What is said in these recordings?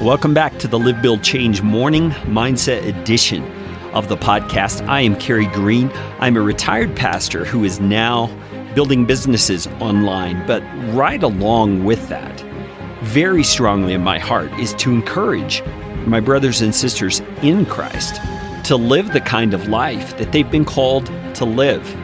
Welcome back to the Live, Build, Change Morning Mindset Edition of the podcast. I am Kerry Green. I'm a retired pastor who is now building businesses online, but right along with that, very strongly in my heart, is to encourage my brothers and sisters in Christ to live the kind of life that they've been called to live,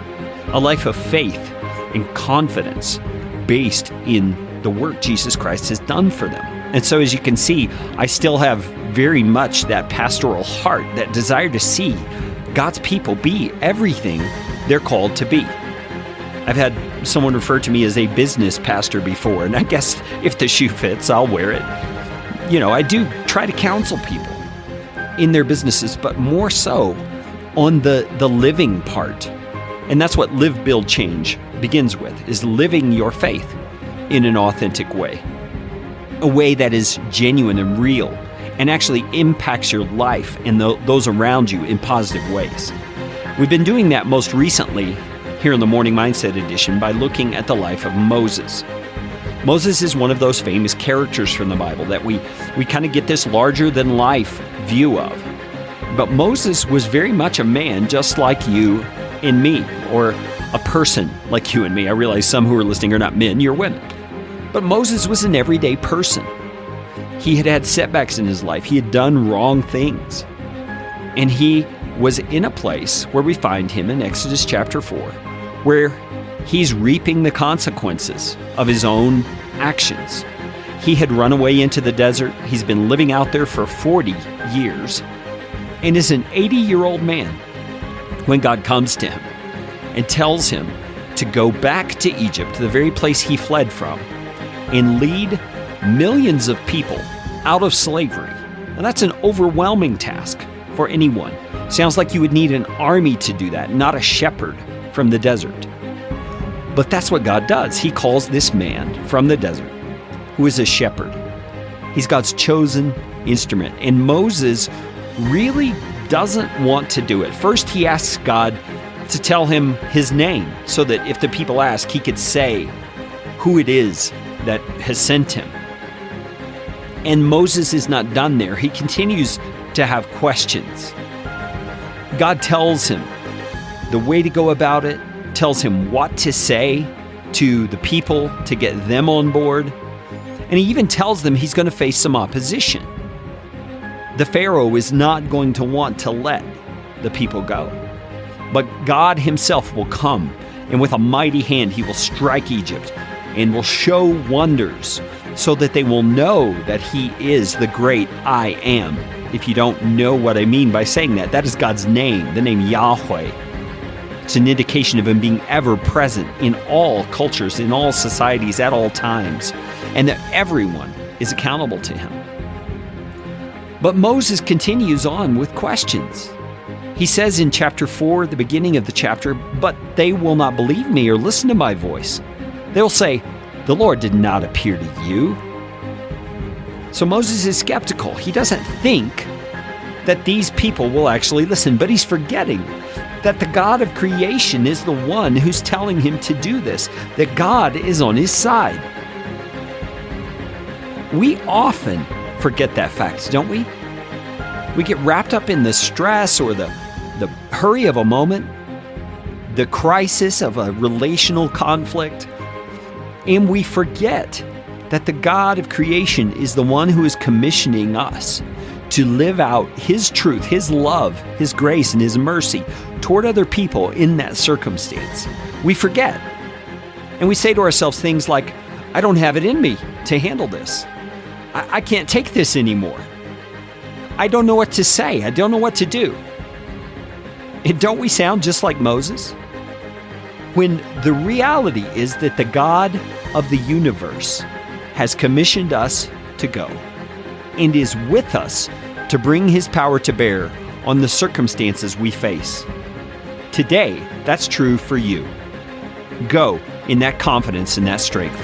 a life of faith and confidence based in the work Jesus Christ has done for them. And so as you can see, I still have very much that pastoral heart, that desire to see God's people be everything they're called to be. I've had someone refer to me as a business pastor before, and I guess if the shoe fits, I'll wear it. You know, I do try to counsel people in their businesses, but more so on the living part. And that's what Live, Build, Change begins with, is living your faith in an authentic way. A way that is genuine and real and actually impacts your life and those around you in positive ways. We've been doing that most recently here in the Morning Mindset Edition by looking at the life of Moses. Moses is one of those famous characters from the Bible that we kind of get this larger-than-life view of. But Moses was very much a man just like you and me, or a person like you and me. I realize some who are listening are not men, you're women. But Moses was an everyday person. He had setbacks in his life. He had done wrong things. And he was in a place where we find him in Exodus chapter 4, where he's reaping the consequences of his own actions. He had run away into the desert. He's been living out there for 40 years and is an 80-year-old man when God comes to him and tells him to go back to Egypt, the very place he fled from, and lead millions of people out of slavery. Now that's an overwhelming task for anyone. Sounds like you would need an army to do that, not a shepherd from the desert. But that's what God does. He calls this man from the desert, who is a shepherd. He's God's chosen instrument. And Moses really doesn't want to do it. First, he asks God to tell him his name so that if the people ask, he could say who it is that has sent him. And Moses is not done there. He continues to have questions. God tells him the way to go about it, tells him what to say to the people to get them on board. And he even tells them he's going to face some opposition. The Pharaoh is not going to want to let the people go. But God himself will come, and with a mighty hand he will strike Egypt and will show wonders so that they will know that he is the great I am. If you don't know what I mean by saying that, that is God's name, the name Yahweh. It's an indication of him being ever present in all cultures, in all societies, at all times, and that everyone is accountable to him. But Moses continues on with questions. He says in chapter 4, the beginning of the chapter, "But they will not believe me or listen to my voice. They'll say, 'The Lord did not appear to you.'" So Moses is skeptical. He doesn't think that these people will actually listen, but he's forgetting that the God of creation is the one who's telling him to do this, that God is on his side. We often forget that fact, don't we? We get wrapped up in the stress or the hurry of a moment, the crisis of a relational conflict, and we forget that the God of creation is the one who is commissioning us to live out his truth, his love, his grace, and his mercy toward other people in that circumstance. We forget. And we say to ourselves things like, "I don't have it in me to handle this. I can't take this anymore. I don't know what to say. I don't know what to do." And don't we sound just like Moses? When the reality is that the God of the universe has commissioned us to go and is with us to bring his power to bear on the circumstances we face. Today, that's true for you. Go in that confidence and that strength.